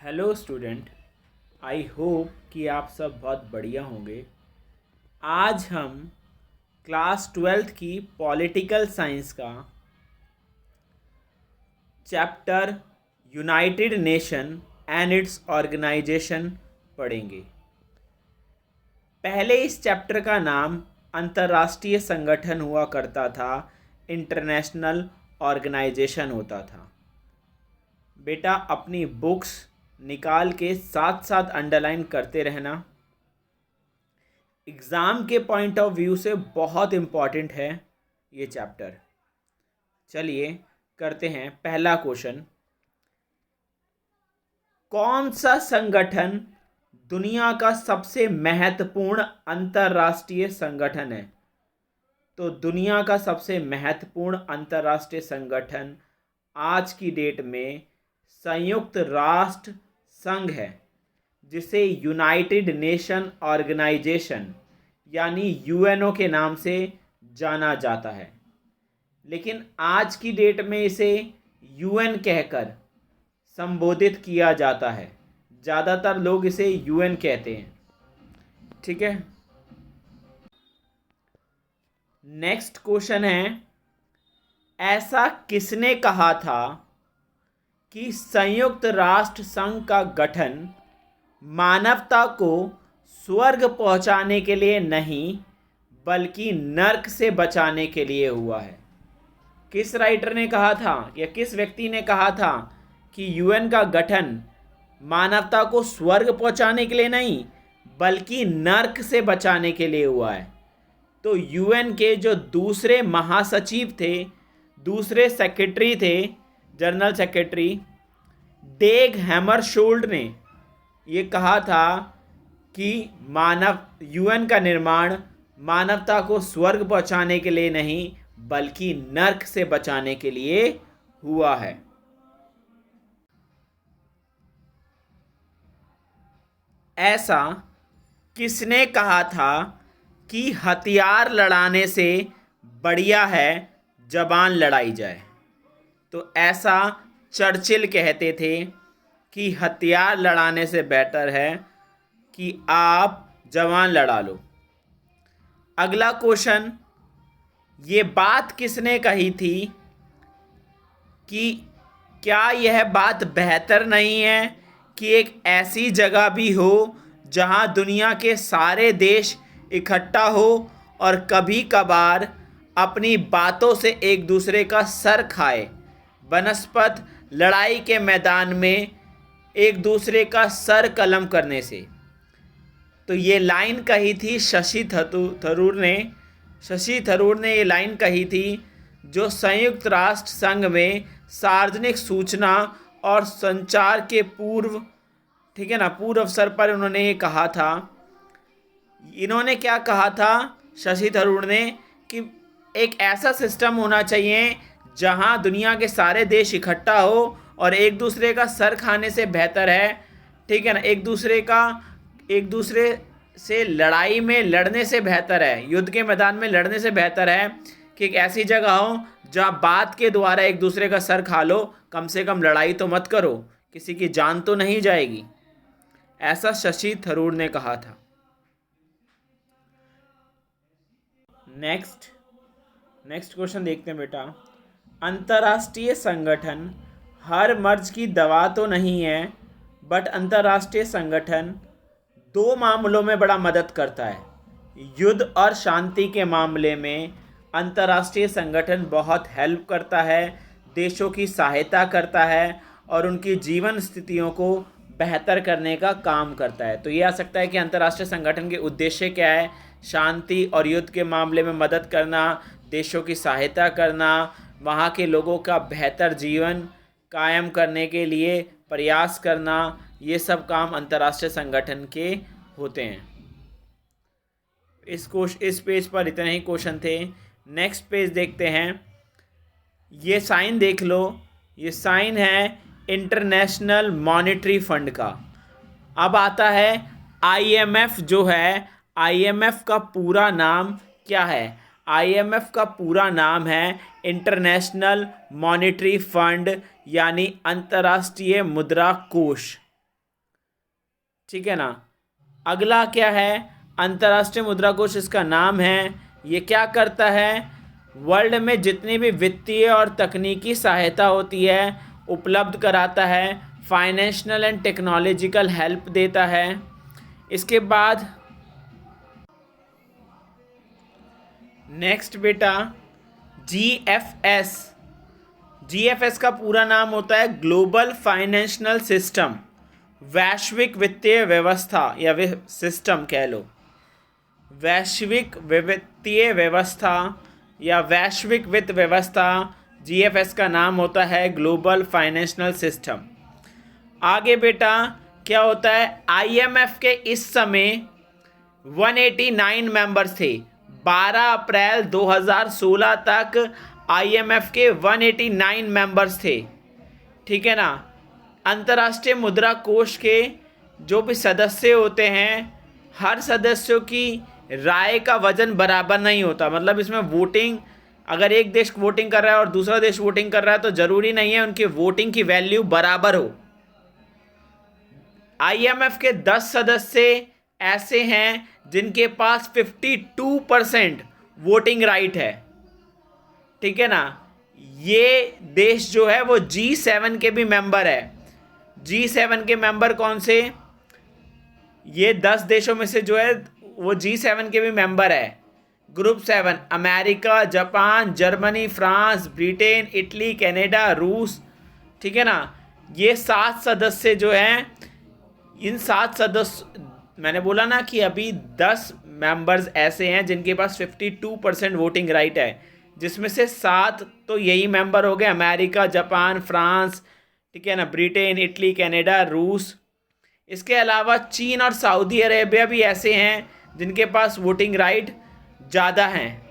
Hello student. I hope कि आप सब बहुत बढ़िया होंगे। आज हम क्लास 12th की पॉलिटिकल साइंस का chapter United Nation and its organisation पढ़ेंगे। पहले इस चैप्टर का नाम अंतर्राष्ट्रीय संगठन हुआ करता था, इंटरनेशनल ऑर्गेनाइजेशन होता था। बेटा अपनी बुक्स निकाल के साथ साथ अंडरलाइन करते रहना। एग्ज़ाम के पॉइंट ऑफ व्यू से बहुत इम्पॉर्टेंट है ये चैप्टर। चलिए करते हैं पहला क्वेश्चन। कौन सा संगठन दुनिया का सबसे महत्वपूर्ण अंतर्राष्ट्रीय संगठन है? तो दुनिया का सबसे महत्वपूर्ण अंतर्राष्ट्रीय संगठन आज की डेट में संयुक्त राष्ट्र संघ है, जिसे यूनाइटेड नेशन ऑर्गेनाइजेशन यानी यूएनओ के नाम से जाना जाता है। लेकिन आज की डेट में इसे यूएन कहकर संबोधित किया जाता है। ज़्यादातर लोग इसे यूएन कहते हैं। ठीक है। नेक्स्ट क्वेश्चन है, ऐसा किसने कहा था कि संयुक्त राष्ट्र संघ का गठन मानवता को स्वर्ग पहुंचाने के लिए नहीं बल्कि नर्क से बचाने के लिए हुआ है? किस राइटर ने कहा था या किस व्यक्ति ने कहा था कि यूएन का गठन मानवता को स्वर्ग पहुंचाने के लिए नहीं बल्कि नर्क से बचाने के लिए हुआ है? तो यूएन के जो दूसरे महासचिव थे, दूसरे सेक्रेटरी थे, जनरल सेक्रेटरी डेग हैमरशोल्ड ने ये कहा था कि यूएन का निर्माण मानवता को स्वर्ग पहुंचाने के लिए नहीं बल्कि नर्क से बचाने के लिए हुआ है। ऐसा किसने कहा था कि हथियार लड़ाने से बढ़िया है जबान लड़ाई जाए? तो ऐसा चर्चिल कहते थे कि हथियार लड़ाने से बेटर है कि आप जबान लड़ा लो। अगला क्वेश्चन, ये बात किसने कही थी कि क्या यह बात बेहतर नहीं है कि एक ऐसी जगह भी हो जहां दुनिया के सारे देश इकट्ठा हो और कभी कभार अपनी बातों से एक दूसरे का सर खाए, बनस्पत लड़ाई के मैदान में एक दूसरे का सर कलम करने से? तो ये लाइन कही थी शशि थरूर ने। शशि थरूर ने ये लाइन कही थी जो संयुक्त राष्ट्र संघ में सार्वजनिक सूचना और संचार के पूर्व, ठीक है ना, पूर्व अवसर पर उन्होंने ये कहा था। इन्होंने क्या कहा था शशि थरूर ने कि एक ऐसा सिस्टम होना चाहिए जहां दुनिया के सारे देश इकट्ठा हो और एक दूसरे का सर खाने से बेहतर है, ठीक है ना, एक दूसरे से लड़ाई में लड़ने से बेहतर है, युद्ध के मैदान में लड़ने से बेहतर है कि एक ऐसी जगह हो जहां बात के द्वारा एक दूसरे का सर खा लो, कम से कम लड़ाई तो मत करो, किसी की जान तो नहीं जाएगी। ऐसा शशि थरूर ने कहा था। नेक्स्ट क्वेश्चन देखते हैं बेटा। अंतर्राष्ट्रीय संगठन हर मर्ज की दवा तो नहीं है, बट अंतर्राष्ट्रीय संगठन दो मामलों में बड़ा मदद करता है। युद्ध और शांति के मामले में अंतर्राष्ट्रीय संगठन बहुत हेल्प करता है, देशों की सहायता करता है और उनकी जीवन स्थितियों को बेहतर करने का काम करता है। तो ये आ सकता है कि अंतर्राष्ट्रीय संगठन के उद्देश्य क्या है? शांति और युद्ध के मामले में मदद करना, देशों की सहायता करना, वहाँ के लोगों का बेहतर जीवन कायम करने के लिए प्रयास करना, ये सब काम अंतर्राष्ट्रीय संगठन के होते हैं। इस पेज पर इतने ही क्वेश्चन थे। नेक्स्ट पेज देखते हैं। ये साइन देख लो, ये साइन है इंटरनेशनल मॉनेटरी फंड का। अब आता है आईएमएफ जो है, आईएमएफ का पूरा नाम क्या है? आईएमएफ का पूरा नाम है इंटरनेशनल मॉनेटरी फंड यानी अंतर्राष्ट्रीय मुद्रा कोष। ठीक है ना। अगला क्या है, अंतर्राष्ट्रीय मुद्रा कोष इसका नाम है। ये क्या करता है, वर्ल्ड में जितनी भी वित्तीय और तकनीकी सहायता होती है उपलब्ध कराता है, फाइनेंशियल एंड टेक्नोलॉजिकल हेल्प देता है। इसके बाद नेक्स्ट बेटा जीएफएस। जीएफएस का पूरा नाम होता है ग्लोबल फाइनेंशियल सिस्टम, वैश्विक वित्तीय व्यवस्था या सिस्टम कह लो, वैश्विक वित्तीय व्यवस्था या वैश्विक वित्त व्यवस्था। जीएफएस का नाम होता है ग्लोबल फाइनेंशियल सिस्टम। आगे बेटा क्या होता है, आईएमएफ के इस समय 189 मेंबर्स थे। 12 अप्रैल 2016 तक आईएमएफ के 189 मेंबर्स थे, ठीक है ना। अंतर्राष्ट्रीय मुद्रा कोष के जो भी सदस्य होते हैं, हर सदस्यों की राय का वजन बराबर नहीं होता। मतलब इसमें वोटिंग, अगर एक देश वोटिंग कर रहा है और दूसरा देश वोटिंग कर रहा है तो ज़रूरी नहीं है उनकी वोटिंग की वैल्यू बराबर हो। आईएमएफ के 10 सदस्य ऐसे हैं जिनके पास 52% वोटिंग राइट है, ठीक है ना। ये देश जो है वो G7 के भी मेंबर है। G7 के मेंबर कौन से, ये 10 देशों में से जो है वो G7 के भी मेंबर है। Group 7 America, Japan, Germany, France, Britain, Italy, Canada, रूस, ठीक है ना। ये 7 सदस्य जो हैं, इन 7 सदस्य, मैंने बोला ना कि अभी 10 मेंबर्स ऐसे हैं जिनके पास 52% वोटिंग राइट है, जिसमें से 7 तो यही मेंबर हो गए, अमेरिका, जापान, फ्रांस, ठीक है ना, ब्रिटेन, इटली, कनाडा, रूस। इसके अलावा चीन और सऊदी अरेबिया भी ऐसे हैं जिनके पास वोटिंग राइट ज़्यादा हैं।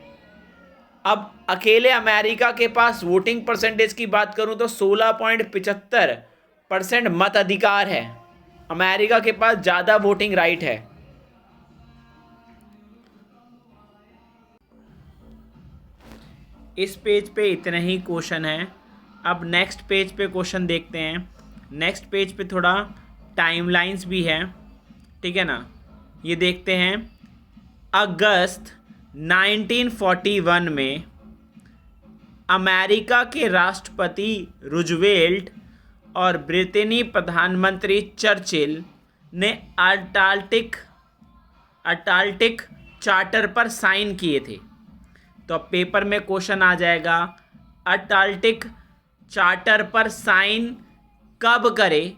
अब अकेले अमेरिका के पास वोटिंग परसेंटेज की बात करूं तो 16.75% मताधिकार है। अमेरिका के पास ज़्यादा वोटिंग राइट है। इस पेज पे इतने ही क्वेश्चन हैं। अब नेक्स्ट पेज पे क्वेश्चन देखते हैं। नेक्स्ट पेज पे थोड़ा टाइमलाइंस भी है, ठीक है ना। ये देखते हैं, अगस्त 1941 में अमेरिका के राष्ट्रपति रूजवेल्ट और ब्रिटेनी प्रधानमंत्री चर्चिल ने अटाल्टिक चार्टर पर साइन किए थे। तो अब पेपर में क्वेश्चन आ जाएगा, अटाल्टिक चार्टर पर साइन कब करे,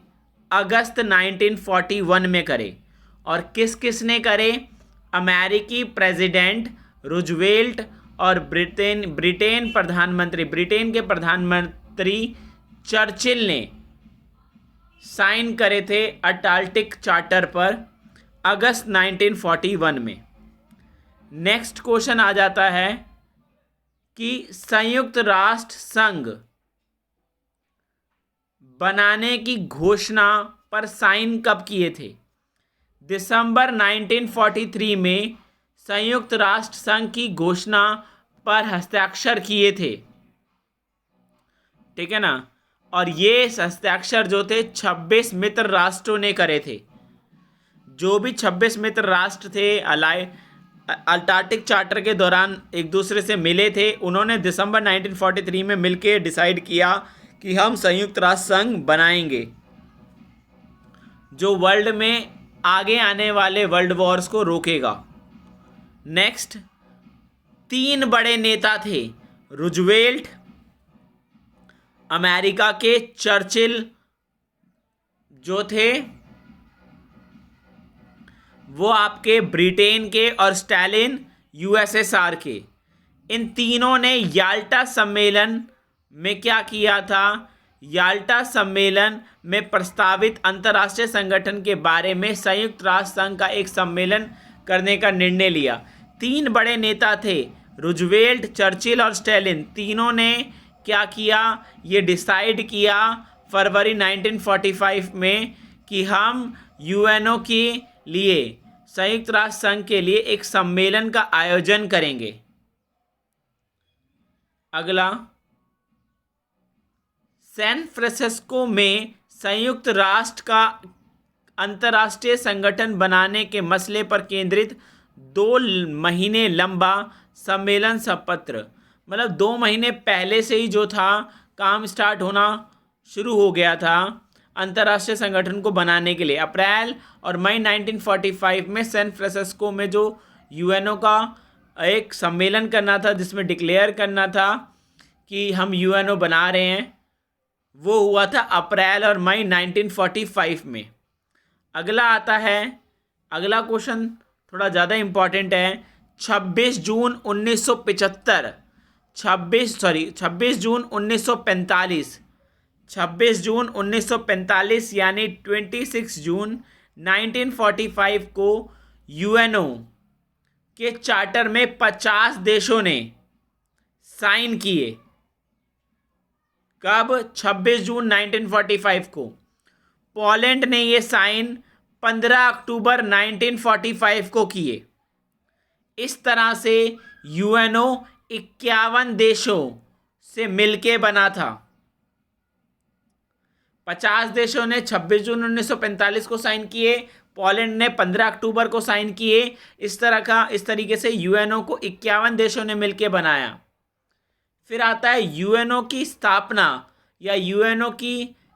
अगस्त 1941 में करे। और किस किस ने करे, अमेरिकी प्रेसिडेंट रूजवेल्ट और ब्रिटेन के प्रधानमंत्री चर्चिल ने साइन करे थे अटाल्टिक चार्टर पर अगस्त 1941 में। नेक्स्ट क्वेश्चन आ जाता है कि संयुक्त राष्ट्र संघ बनाने की घोषणा पर साइन कब किए थे। दिसंबर 1943 में संयुक्त राष्ट्र संघ की घोषणा पर हस्ताक्षर किए थे, ठीक है ना। और ये हस्ताक्षर जो थे 26 मित्र राष्ट्रों ने करे थे। जो भी 26 मित्र राष्ट्र थे अटाल्टिक चार्टर के दौरान एक दूसरे से मिले थे, उन्होंने दिसंबर 1943 में मिलकर डिसाइड किया कि हम संयुक्त राष्ट्र संघ बनाएंगे, जो वर्ल्ड में आगे आने वाले वर्ल्ड वॉर्स को रोकेगा। नेक्स्ट 3 बड़े नेता थे, रूजवेल्ट, अमेरिका के चर्चिल जो थे वो आपके ब्रिटेन के, और स्टालिन यूएसएसआर के। इन तीनों ने याल्टा सम्मेलन में क्या किया था, याल्टा सम्मेलन में प्रस्तावित अंतर्राष्ट्रीय संगठन के बारे में संयुक्त राष्ट्र संघ का एक सम्मेलन करने का निर्णय लिया। 3 बड़े नेता थे, रूजवेल्ट, चर्चिल और स्टालिन। तीनों ने क्या किया, ये डिसाइड किया फरवरी 1945 में कि हम यूएनओ के लिए, संयुक्त राष्ट्र संघ के लिए एक सम्मेलन का आयोजन करेंगे। अगला, सैन फ्रांसिस्को में संयुक्त राष्ट्र का अंतर्राष्ट्रीय संगठन बनाने के मसले पर केंद्रित 2 महीने लंबा सम्मेलन संपत्र, मतलब 2 महीने पहले से ही जो था काम स्टार्ट होना शुरू हो गया था अंतर्राष्ट्रीय संगठन को बनाने के लिए। अप्रैल और मई 1945 में सैन फ्रांसिस्को में जो यूएनओ का एक सम्मेलन करना था जिसमें डिक्लेयर करना था कि हम यूएनओ बना रहे हैं, वो हुआ था अप्रैल और मई 1945 में। अगला आता है, अगला क्वेश्चन थोड़ा ज़्यादा इम्पॉर्टेंट है। 26 जून 1945 26 जून 1945 26 जून 1945 यानी 26 जून 1945 को यूएनओ के चार्टर में 50 देशों ने साइन किए। कब? 26 जून 1945 को। पोलैंड ने ये साइन 15 अक्टूबर 1945 को किए। इस तरह से यूएनओ 51 देशों से मिलके बना था। 50 देशों ने 26 जून 1945 को साइन किए, पोलैंड ने 15 अक्टूबर को साइन किए। इस तरीके से यूएनओ को 51 देशों ने मिलके बनाया। फिर आता है यूएनओ की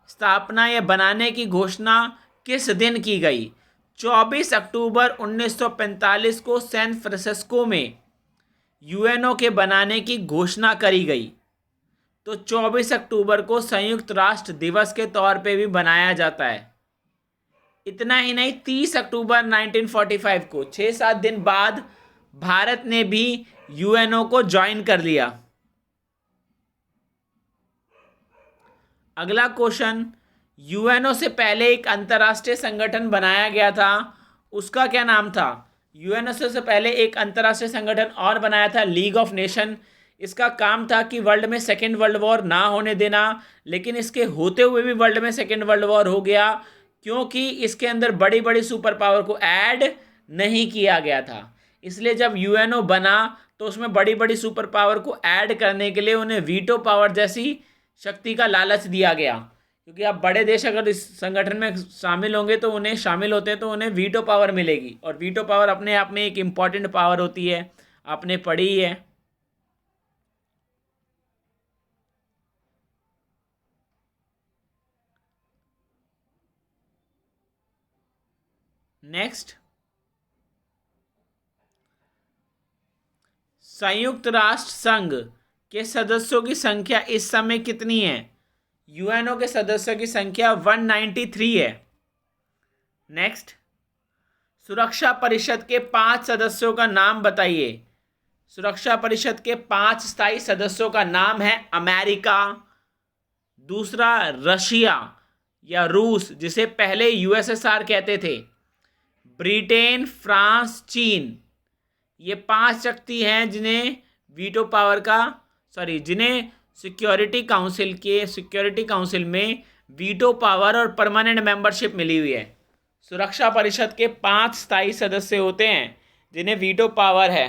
स्थापना या बनाने की घोषणा किस दिन की गई? 24 अक्टूबर 1945 को सैन फ्रांसिस्को में यूएनओ के बनाने की घोषणा करी गई। तो 24 अक्टूबर को संयुक्त राष्ट्र दिवस के तौर पे भी बनाया जाता है। इतना ही नहीं, 30 अक्टूबर 1945 को 6-7 दिन बाद भारत ने भी यूएनओ को ज्वाइन कर लिया। अगला क्वेश्चन, यूएनओ से पहले एक अंतर्राष्ट्रीय संगठन बनाया गया था, उसका क्या नाम था? यूएनओ से पहले एक अंतर्राष्ट्रीय संगठन और बनाया था, लीग ऑफ नेशन। इसका काम था कि वर्ल्ड में सेकेंड वर्ल्ड वॉर ना होने देना, लेकिन इसके होते हुए भी वर्ल्ड में सेकेंड वर्ल्ड वॉर हो गया क्योंकि इसके अंदर बड़ी बड़ी सुपर पावर को ऐड नहीं किया गया था। इसलिए जब यूएनओ बना तो उसमें बड़ी बड़ी सुपर पावर को ऐड करने के लिए उन्हें वीटो पावर जैसी शक्ति का लालच दिया गया, क्योंकि अब बड़े देश अगर इस संगठन में शामिल होंगे तो उन्हें वीटो पावर मिलेगी, और वीटो पावर अपने आप में एक इम्पॉर्टेंट पावर होती है, आपने पढ़ी ही है। नेक्स्ट, संयुक्त राष्ट्र संघ के सदस्यों की संख्या इस समय कितनी है? यूएनओ के सदस्यों की संख्या 193 है। नेक्स्ट, सुरक्षा परिषद के 5 सदस्यों का नाम बताइए। सुरक्षा परिषद के 5 स्थायी सदस्यों का नाम है अमेरिका, दूसरा रशिया या रूस जिसे पहले यूएसएसआर कहते थे, ब्रिटेन, फ्रांस, चीन। ये 5 शक्ति हैं जिन्हें सिक्योरिटी काउंसिल में वीटो पावर और परमानेंट मेंबरशिप मिली हुई है। सुरक्षा परिषद के 5 स्थायी सदस्य होते हैं जिन्हें वीटो पावर है।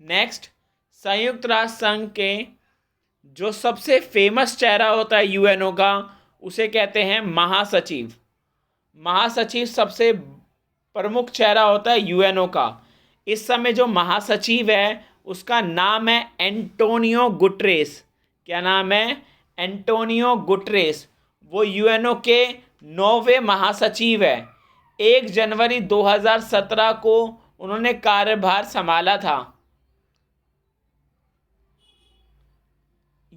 नेक्स्ट, संयुक्त राष्ट्र संघ के जो सबसे फेमस चेहरा होता है यूएनओ का, उसे कहते हैं महासचिव। महासचिव सबसे प्रमुख चेहरा होता है यूएनओ का। इस समय जो महासचिव है उसका नाम है एंटोनियो गुटरेस। क्या नाम है? Antonio Guterres. वो यूएनओ के 9वें महासचिव है। 1 जनवरी 2017 को उन्होंने कार्यभार संभाला था।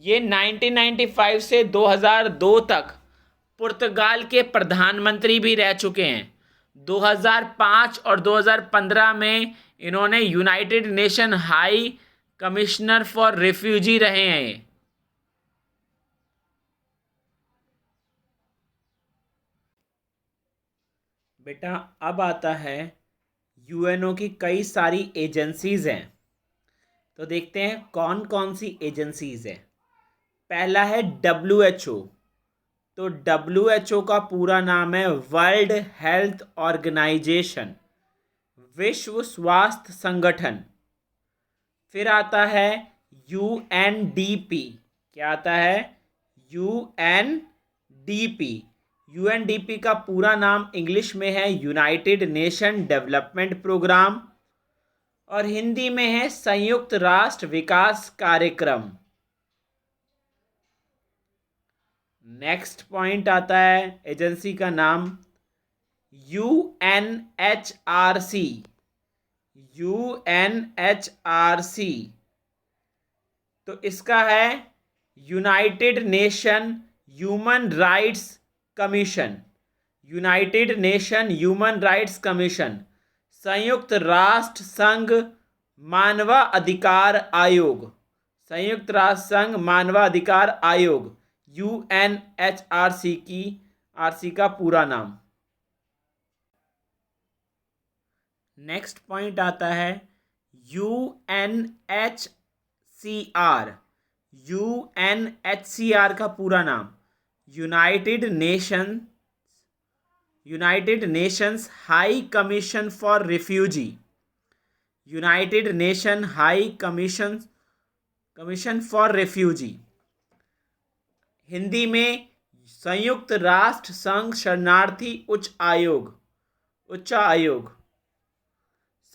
ये 1995 से 2002 तक पुर्तगाल के प्रधानमंत्री भी रह चुके हैं। 2005 और 2015 में इन्होंने United nation high commissioner for refugee रहे हैं। बेटा अब आता है यूएनओ की कई सारी एजेंसीज हैं, तो देखते हैं कौन कौन सी एजेंसीज हैं। पहला है WHO। तो WHO का पूरा नाम है वर्ल्ड हेल्थ ऑर्गेनाइजेशन, विश्व स्वास्थ्य संगठन। फिर आता है यूएनडीपी। क्या आता है? यूएनडीपी। यूएनडीपी का पूरा नाम इंग्लिश में है यूनाइटेड नेशन डेवलपमेंट प्रोग्राम और हिंदी में है संयुक्त राष्ट्र विकास कार्यक्रम। नेक्स्ट पॉइंट आता है एजेंसी का नाम यूएनएचआरसी। यूएनएचआरसी तो इसका है United nation human rights commission. United nation human rights commission, संयुक्त राष्ट्र संघ मानवाधिकार आयोग, संयुक्त राष्ट्र संघ मानवाधिकार आयोग, यूएनएचआरसी की आरसी का पूरा नाम। नेक्स्ट पॉइंट आता है यूएनएचसीआर। यूएनएचसीआर का पूरा नाम United Nations high commission for refugee. United nation high commission for refugee, Hindi में संयुक्त राष्ट्र संघ शरणार्थी उच्च आयोग।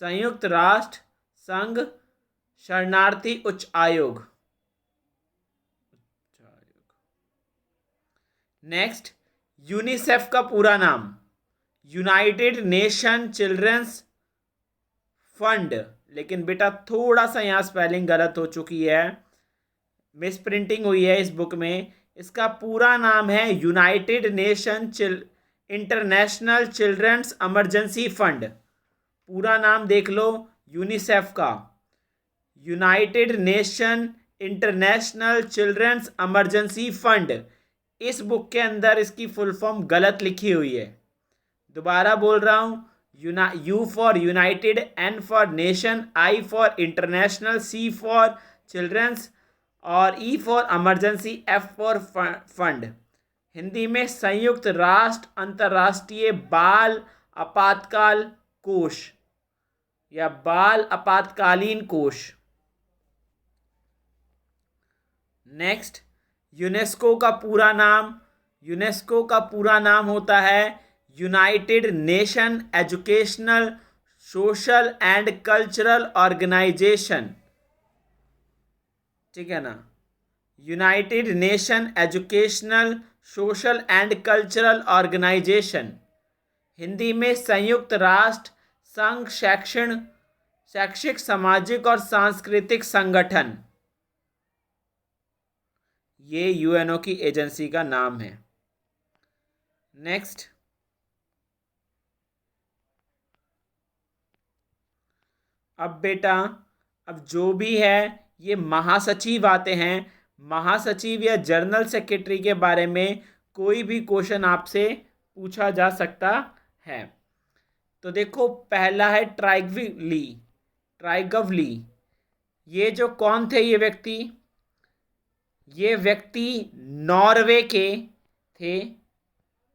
संयुक्त राष्ट्र संघ शरणार्थी उच्च आयोग। नेक्स्ट, यूनिसेफ का पूरा नाम यूनाइटेड नेशन चिल्ड्रंस फंड। लेकिन बेटा थोड़ा सा यहाँ स्पेलिंग गलत हो चुकी है, मिस प्रिंटिंग हुई है इस बुक में। इसका पूरा नाम है United Nation International Children's Emergency Fund. पूरा नाम देख लो यूनिसेफ का, United Nation International Children's Emergency Fund. इस बुक के अंदर इसकी फुल फॉर्म गलत लिखी हुई है। दोबारा बोल रहा हूँ, U for united, N for nation, I for international, C for children's और E for emergency, F for fund. Hindi में संयुक्त राष्ट्र अंतर्राष्ट्रीय बाल आपातकाल कोष या बाल आपातकालीन कोष। नेक्स्ट, यूनेस्को का पूरा नाम होता है United Nation Educational Social and Cultural Organisation. ठीक है ना, United Nation Educational Social and Cultural Organisation, Hindi में संयुक्त राष्ट्र संघ शैक्षिक सामाजिक और सांस्कृतिक संगठन। ये यूएनओ की एजेंसी का नाम है। नेक्स्ट, अब बेटा अब जो भी है ये महासचिव आते हैं। महासचिव या जनरल सेक्रेटरी के बारे में कोई भी क्वेश्चन आपसे पूछा जा सकता है। तो देखो, पहला है ट्राइगवली। ये जो कौन थे ये व्यक्ति नॉर्वे के थे।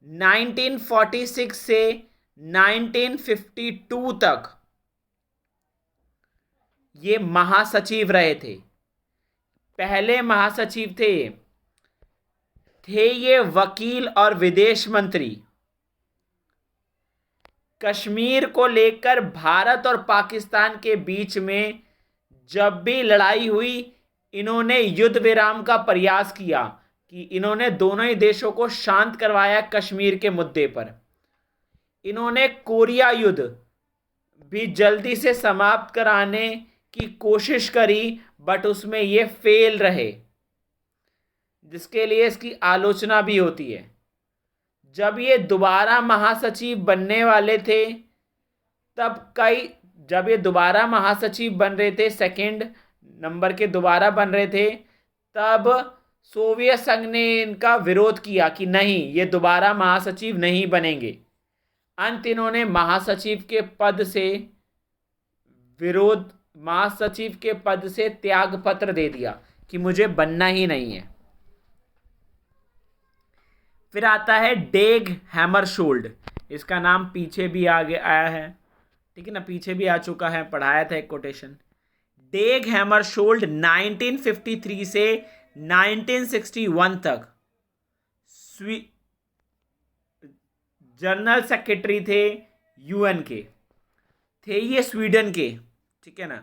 1946 से 1952 तक ये महासचिव रहे थे। पहले महासचिव थे ये वकील और विदेश मंत्री। कश्मीर को लेकर भारत और पाकिस्तान के बीच में जब भी लड़ाई हुई, इन्होंने युद्ध विराम का प्रयास किया कि इन्होंने दोनों ही देशों को शांत करवाया कश्मीर के मुद्दे पर। इन्होंने कोरिया युद्ध भी जल्दी से समाप्त कराने की कोशिश करी, बट उसमें ये फेल रहे, जिसके लिए इसकी आलोचना भी होती है। जब ये दोबारा महासचिव बनने वाले थे, जब ये दोबारा महासचिव बन रहे थे, सेकंड नंबर के दोबारा बन रहे थे, तब सोवियत संघ ने इनका विरोध किया कि नहीं, ये दोबारा महासचिव नहीं बनेंगे। अंत इन्होंने महासचिव के पद से त्याग पत्र दे दिया कि मुझे बनना ही नहीं है। फिर आता है डेग हैमरशोल्ड। इसका नाम पीछे भी आगे आया है, ठीक है ना, पीछे भी आ चुका है, पढ़ाया था एक कोटेशन। डेग हैमरशोल्ड 1953 से 1961 तक जनरल सेक्रेटरी थे यूएन के। थे ये स्वीडन के, ठीक है ना।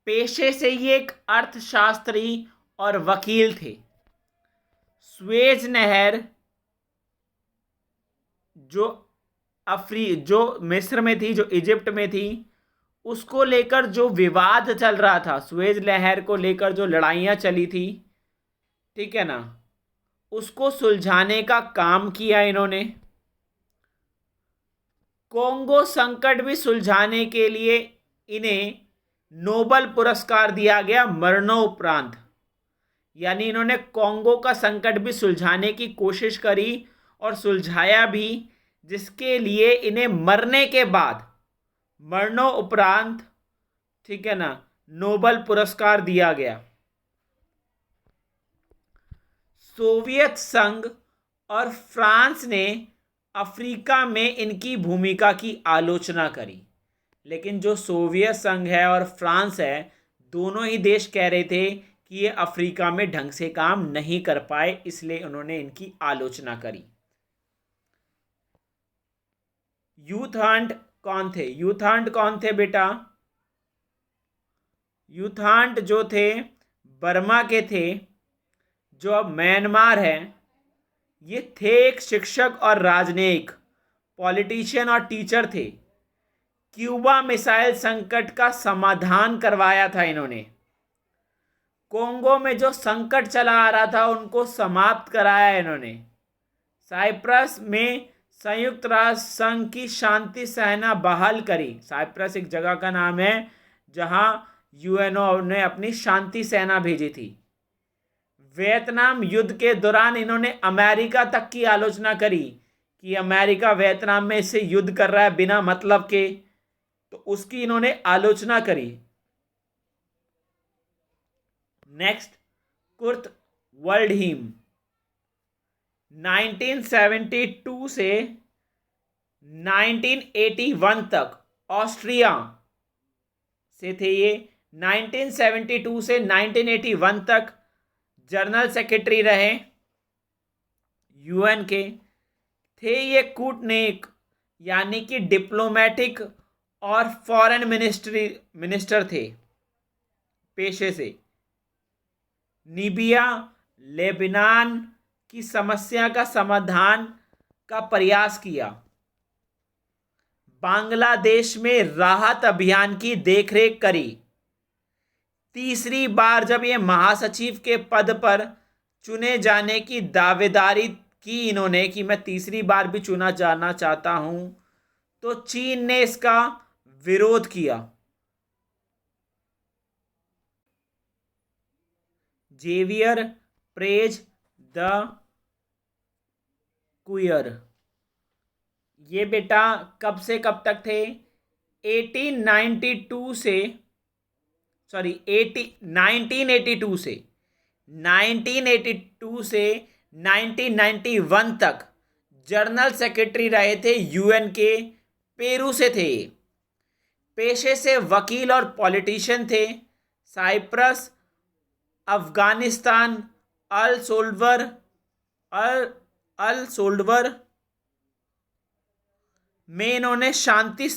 पेशे से ये एक अर्थशास्त्री और वकील थे। स्वेज नहर जो मिस्र में थी, जो इजिप्ट में थी, उसको लेकर जो विवाद चल रहा था, स्वेज नहर को लेकर जो लड़ाइयाँ चली थी, ठीक है ना, उसको सुलझाने का काम किया इन्होंने। कोंगो संकट भी सुलझाने के लिए इन्हें नोबल पुरस्कार दिया गया मरणोपरांत। यानी इन्होंने कोंगो का संकट भी सुलझाने की कोशिश करी और सुलझाया भी, जिसके लिए इन्हें मरने के बाद मरणोपरांत, ठीक है ना, नोबल पुरस्कार दिया गया। सोवियत संघ और फ्रांस ने अफ्रीका में इनकी भूमिका की आलोचना करी, लेकिन जो सोवियत संघ है और फ्रांस है, दोनों ही देश कह रहे थे कि ये अफ्रीका में ढंग से काम नहीं कर पाए, इसलिए उन्होंने इनकी आलोचना करी। यूथांड कौन थे? यूथांड कौन थे बेटा? यूथांड जो थे बर्मा के थे, जो अब म्यांमार है। ये थे एक शिक्षक और राजनयिक, पॉलिटिशियन और टीचर थे। क्यूबा मिसाइल संकट का समाधान करवाया था इन्होंने। कोंगो में जो संकट चला आ रहा था उनको समाप्त कराया इन्होंने। साइप्रस में संयुक्त राष्ट्र संघ की शांति सेना बहाल करी। साइप्रस एक जगह का नाम है जहां यूएनओ ने अपनी शांति सेना भेजी थी। वियतनाम युद्ध के दौरान इन्होंने अमेरिका तक की आलोचना करी कि अमेरिका वियतनाम में इससे युद्ध कर रहा है बिना मतलब के, तो उसकी इन्होंने आलोचना करी। नेक्स्ट, कुर्ट वल्डहीम 1972 से 1981 तक ऑस्ट्रिया से थे ये। 1972 से 1981 तक जनरल सेक्रेटरी रहे यूएन के। थे ये कूटनीतिक यानी कि डिप्लोमेटिक और फॉरेन मिनिस्टर थे पेशे से। लीबिया, लेबनान की समस्या का समाधान का प्रयास किया। बांग्लादेश में राहत अभियान की देखरेख करी। तीसरी बार जब ये महासचिव के पद पर चुने जाने की दावेदारी की इन्होंने कि मैं तीसरी बार भी चुना जाना चाहता हूं, तो चीन ने इसका विरोध किया। जेवियर प्रेज द क्यूअर, ये बेटा कब से कब तक थे? 1982 से 1991 तक जनरल सेक्रेटरी रहे थे यूएन के। पेरू से थे। पेशे से वकील और पॉलिटिशियन थे। साइप्रस, अफगानिस्तान, अल सोल्डवर में इन्होंने शांति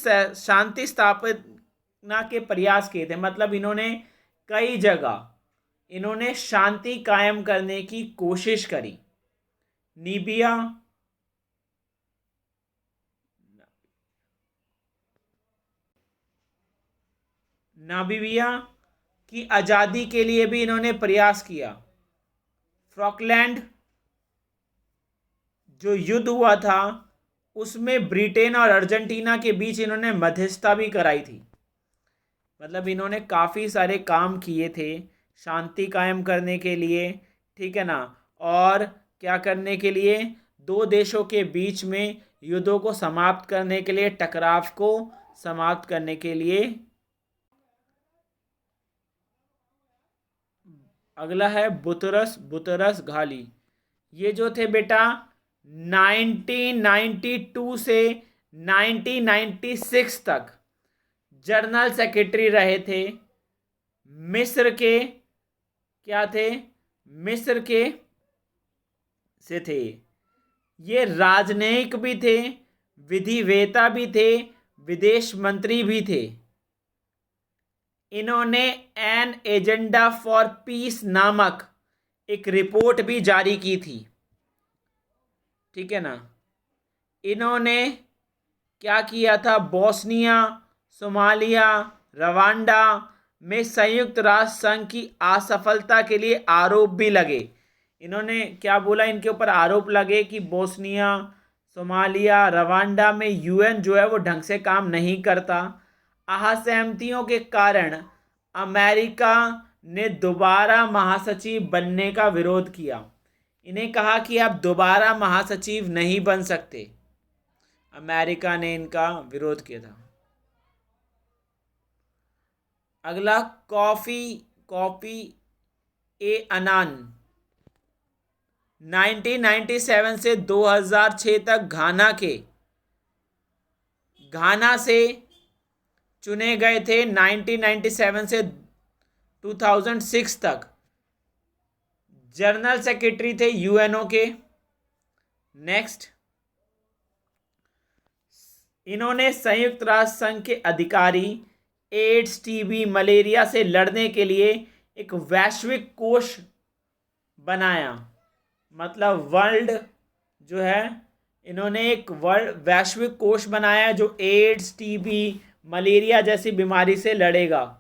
स्थापना के प्रयास किए थे। मतलब इन्होंने कई जगह इन्होंने शांति कायम करने की कोशिश करी। नामीबिया की आज़ादी के लिए भी इन्होंने प्रयास किया। फॉकलैंड जो युद्ध हुआ था उसमें ब्रिटेन और अर्जेंटीना के बीच इन्होंने मध्यस्थता भी कराई थी। मतलब इन्होंने काफ़ी सारे काम किए थे शांति कायम करने के लिए, ठीक है ना, और क्या करने के लिए? दो देशों के बीच में युद्धों को समाप्त करने के लिए, टकराव को समाप्त करने के लिए। अगला है बुतरस घाली। ये जो थे बेटा 1992 से 1996 तक जनरल सेक्रेटरी रहे थे मिस्र के क्या थे, मिस्र के से थे। ये राजनयिक भी थे, विधिवेता भी थे, विदेश मंत्री भी थे। इन्होंने एन एजेंडा फॉर पीस नामक एक रिपोर्ट भी जारी की थी। ठीक है ना। इन्होंने क्या किया था, बोस्निया, सोमालिया, रवांडा में संयुक्त राष्ट्र संघ की असफलता के लिए आरोप भी लगे। इन्होंने क्या बोला, इनके ऊपर आरोप लगे कि बोस्निया, सोमालिया, रवांडा में यूएन जो है वो ढंग से काम नहीं करता। असहमतियों के कारण अमेरिका ने दोबारा महासचिव बनने का विरोध किया। इन्हें कहा कि आप दोबारा महासचिव नहीं बन सकते। अमेरिका ने इनका विरोध किया था। अगला कॉफी ए अनान 1997 से 2006 तक घाना से चुने गए थे। 1997 से 2006 तक जनरल सेक्रेटरी थे यूएनओ के। नेक्स्ट, इन्होंने संयुक्त राष्ट्र संघ के अधिकारी एड्स, टीबी, मलेरिया से लड़ने के लिए एक वैश्विक कोष बनाया। मतलब वर्ल्ड जो है, इन्होंने एक वैश्विक कोष बनाया जो एड्स, टीबी, मलेरिया जैसी बीमारी से लड़ेगा।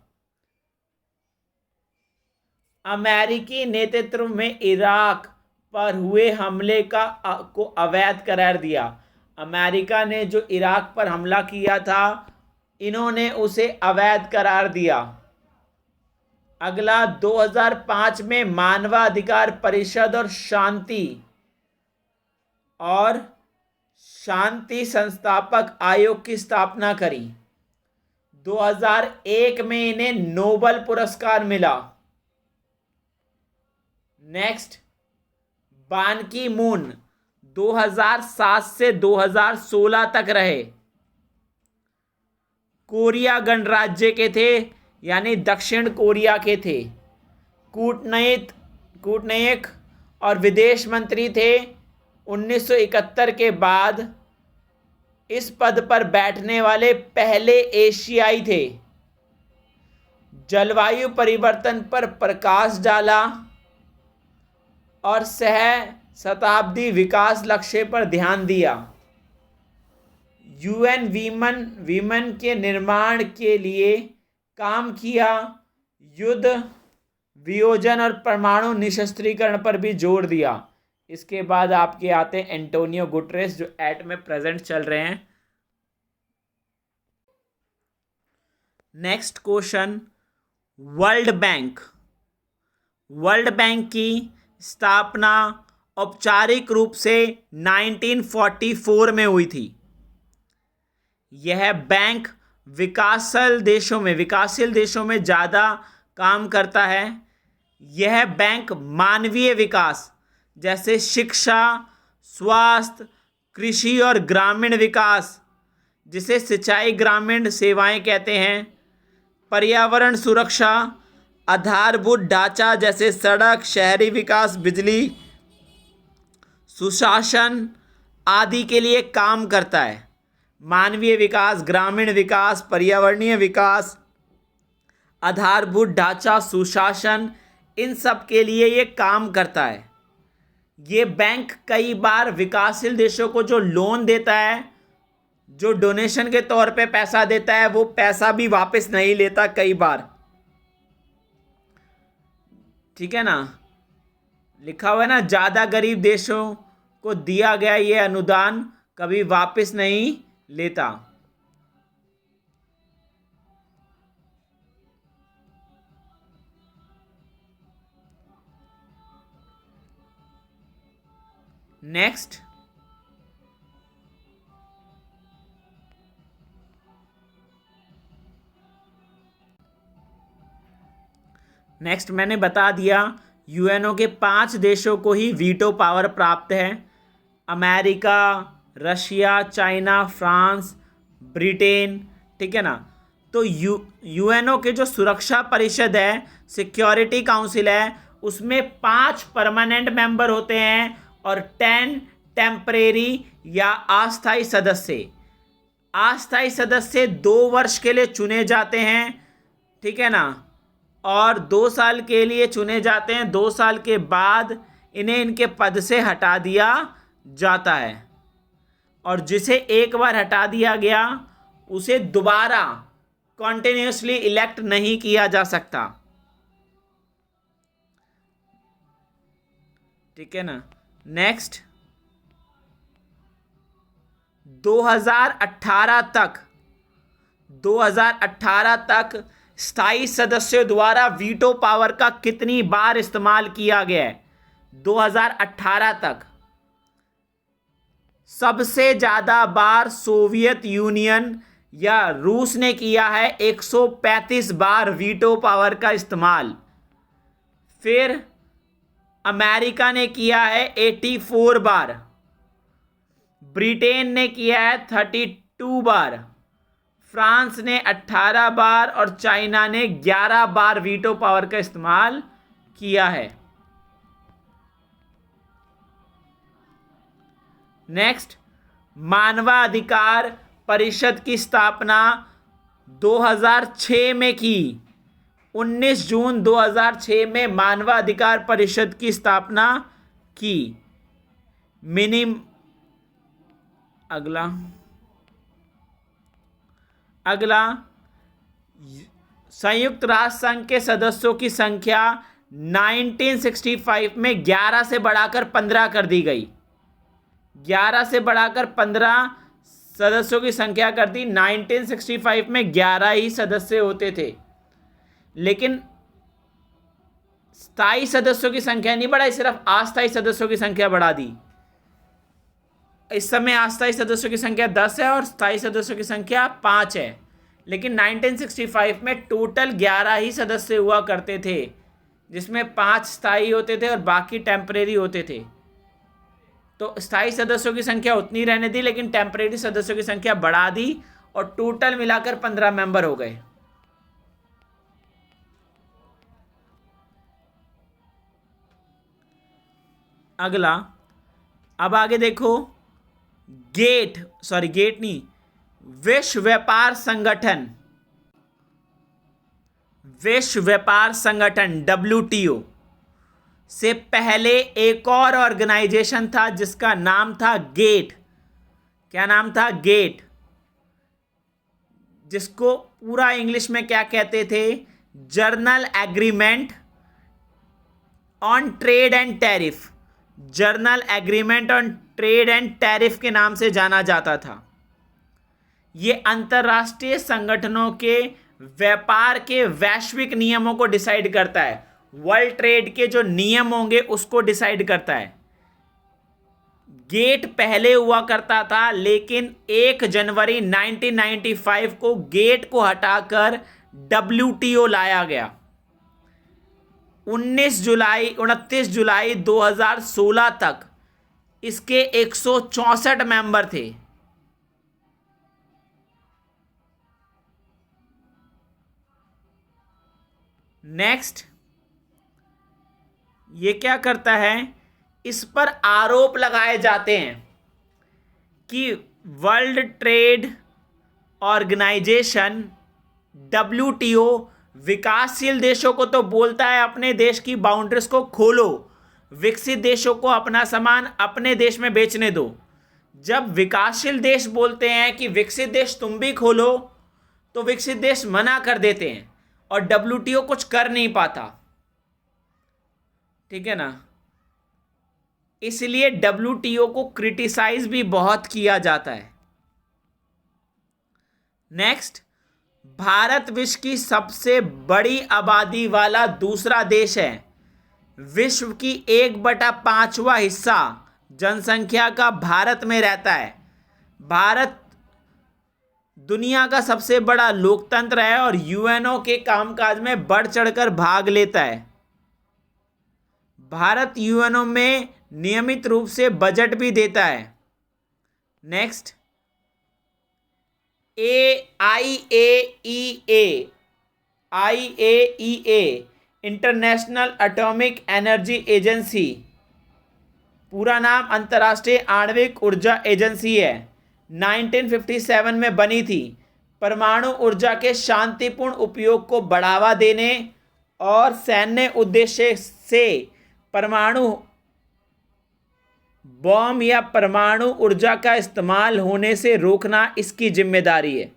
अमेरिकी नेतृत्व में इराक पर हुए हमले को अवैध करार दिया। अमेरिका ने जो इराक पर हमला किया था, इन्होंने उसे अवैध करार दिया। अगला 2005 में मानवाधिकार परिषद और शांति संस्थापक आयोग की स्थापना करी। 2001 में इन्हें नोबेल पुरस्कार मिला। नेक्स्ट, बान की मून 2007 से 2016 तक रहे। कोरिया गणराज्य के थे, यानी दक्षिण कोरिया के थे। कूटनीतिक और विदेश मंत्री थे। 1971 के बाद इस पद पर बैठने वाले पहले एशियाई थे। जलवायु परिवर्तन पर प्रकाश डाला और शताब्दी विकास लक्ष्य पर ध्यान दिया। यूएन वीमन के निर्माण के लिए काम किया। युद्ध, वियोजन और परमाणु निशस्त्रीकरण पर भी जोर दिया। इसके बाद आपके आते हैं एंटोनियो गुटरेस, जो एट में प्रेजेंट चल रहे हैं। नेक्स्ट क्वेश्चन, वर्ल्ड बैंक की स्थापना औपचारिक रूप से 1944 में हुई थी। यह बैंक विकासशील देशों में ज़्यादा काम करता है। यह बैंक मानवीय विकास जैसे शिक्षा, स्वास्थ्य, कृषि और ग्रामीण विकास, जिसे सिंचाई ग्रामीण सेवाएं कहते हैं, पर्यावरण सुरक्षा, आधारभूत ढांचा जैसे सड़क, शहरी विकास, बिजली, सुशासन आदि के लिए काम करता है। मानवीय विकास, ग्रामीण विकास, पर्यावरणीय विकास, आधारभूत ढांचा, सुशासन, इन सब के लिए ये काम करता है। ये बैंक कई बार विकासशील देशों को जो लोन देता है, जो डोनेशन के तौर पे पैसा देता है, वो पैसा भी वापस नहीं लेता कई बार। ठीक है ना, लिखा हुआ है ना, ज़्यादा गरीब देशों को दिया गया ये अनुदान कभी वापस नहीं लेता। नेक्स्ट, मैंने बता दिया यूएनओ के 5 देशों को ही वीटो पावर प्राप्त है। America, Russia, China, France, Britain. ठीक है ना। तो यूएनओ के जो सुरक्षा परिषद है, सिक्योरिटी काउंसिल है, उसमें 5 परमानेंट मेंबर होते हैं और 10 टेम्परेरी या अस्थायी सदस्य। अस्थायी सदस्य 2 वर्ष के लिए चुने जाते हैं, ठीक है ना, और 2 साल के लिए चुने जाते हैं। 2 साल के बाद इन्हें इनके पद से हटा दिया जाता है, और जिसे एक बार हटा दिया गया उसे दोबारा कॉन्टिन्यूसली इलेक्ट नहीं किया जा सकता, ठीक है ना। नेक्स्ट, 2018 तक स्थायी सदस्यों द्वारा वीटो पावर का कितनी बार इस्तेमाल किया गया है? 2018 तक सबसे ज्यादा बार सोवियत यूनियन या रूस ने किया है, 135 बार वीटो पावर का इस्तेमाल। फिर अमेरिका ने किया है 84 बार, ब्रिटेन ने किया है 32 बार, फ्रांस ने 18 बार और चाइना ने 11 बार वीटो पावर का इस्तेमाल किया है। नेक्स्ट, मानवाधिकार परिषद की स्थापना 2006 में की। 19 जून 2006 में मानवाधिकार परिषद की स्थापना की। अगला संयुक्त राष्ट्र संघ के सदस्यों की संख्या 1965 में 11 से बढ़ाकर 15 कर दी गई। 11 से बढ़ाकर 15 सदस्यों की संख्या कर दी। 1965 में 11 ही सदस्य होते थे, लेकिन स्थायी सदस्यों की संख्या नहीं बढ़ाई, सिर्फ अस्थायी सदस्यों की संख्या बढ़ा दी। इस समय अस्थायी सदस्यों की संख्या 10 है और स्थायी सदस्यों की संख्या 5 है, लेकिन 1965 में टोटल 11 ही सदस्य हुआ करते थे, जिसमें 5 स्थायी होते थे और बाकी टेम्परेरी होते थे। तो स्थायी सदस्यों की संख्या उतनी रहने दी, लेकिन टेम्परेरी सदस्यों की संख्या बढ़ा दी और टोटल मिलाकर 15 मेंबर हो गए। अगला, अब आगे देखो, विश्व व्यापार संगठन WTO से पहले एक और ऑर्गेनाइजेशन था जिसका नाम था गेट। क्या नाम था? गेट, जिसको पूरा इंग्लिश में क्या कहते थे? Journal agreement on trade and tariff. Journal agreement on trade and tariff के नाम से जाना जाता था। ये अंतरराष्ट्रीय संगठनों के व्यापार के वैश्विक नियमों को डिसाइड करता है। वर्ल्ड ट्रेड के जो नियम होंगे उसको डिसाइड करता है। गेट पहले हुआ करता था, लेकिन 1 जनवरी 1995 को गेट को हटाकर WTO लाया गया। 29 जुलाई 2016 तक इसके 164 मेंबर थे। नेक्स्ट, ये क्या करता है? इस पर आरोप लगाए जाते हैं कि वर्ल्ड ट्रेड ऑर्गेनाइजेशन WTO विकासशील देशों को तो बोलता है अपने देश की बाउंड्रीज को खोलो, विकसित देशों को अपना सामान अपने देश में बेचने दो। जब विकासशील देश बोलते हैं कि विकसित देश तुम भी खोलो, तो विकसित देश मना कर देते हैं और WTO कुछ कर नहीं पाता, ठीक है ना। इसलिए WTO को क्रिटिसाइज भी बहुत किया जाता है। नेक्स्ट, भारत विश्व की सबसे बड़ी आबादी वाला दूसरा देश है। विश्व की 1/5वां हिस्सा जनसंख्या का भारत में रहता है। भारत दुनिया का सबसे बड़ा लोकतंत्र है और यूएनओ के कामकाज में बढ़ चढ़कर भाग लेता है। भारत यूएनओ में नियमित रूप से बजट भी देता है। Next, IAEA international atomic energy agency, पूरा नाम अंतर्राष्ट्रीय आणविक ऊर्जा एजेंसी है, 1957 में बनी थी। परमाणु ऊर्जा के शांतिपूर्ण उपयोग को बढ़ावा देने और सैन्य उद्देश्य से परमाणु बम या परमाणु ऊर्जा का इस्तेमाल होने से रोकना इसकी जिम्मेदारी है।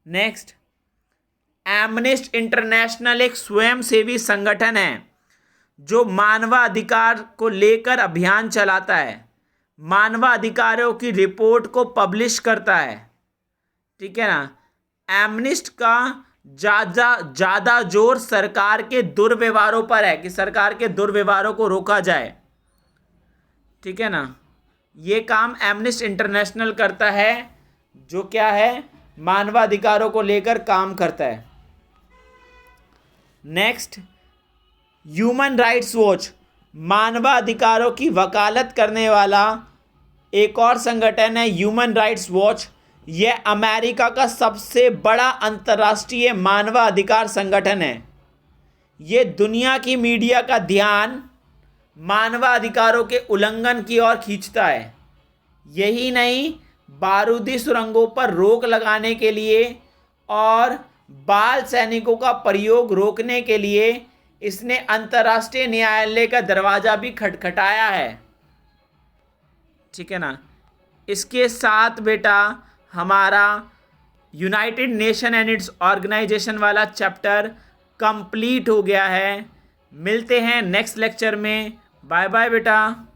नेक्स्ट, एमनेस्ट इंटरनेशनल एक स्वयंसेवी संगठन है जो मानवाधिकार को लेकर अभियान चलाता है, मानवाधिकारों की रिपोर्ट को पब्लिश करता है। ठीक है ना। एमनेस्ट का ज़्यादा जोर सरकार के दुर्व्यवहारों पर है कि सरकार के दुर्व्यवहारों को रोका जाए। ठीक है ना। ये काम एमनेस्ट इंटरनेशनल करता है, जो क्या है, मानवाधिकारों को लेकर काम करता है। नेक्स्ट, ह्यूमन राइट्स वॉच, मानवाधिकारों की वकालत करने वाला एक और संगठन है ह्यूमन राइट्स वॉच। यह अमेरिका का सबसे बड़ा अंतर्राष्ट्रीय मानवाधिकार संगठन है। ये दुनिया की मीडिया का ध्यान मानवाधिकारों के उल्लंघन की ओर खींचता है। यही नहीं, बारूदी सुरंगों पर रोक लगाने के लिए और बाल सैनिकों का प्रयोग रोकने के लिए इसने अंतर्राष्ट्रीय न्यायालय का दरवाज़ा भी खटखटाया है। ठीक है ना। इसके साथ बेटा हमारा United Nation and its organisation वाला चैप्टर कंप्लीट हो गया है। मिलते हैं नेक्स्ट लेक्चर में। बाय बाय बेटा।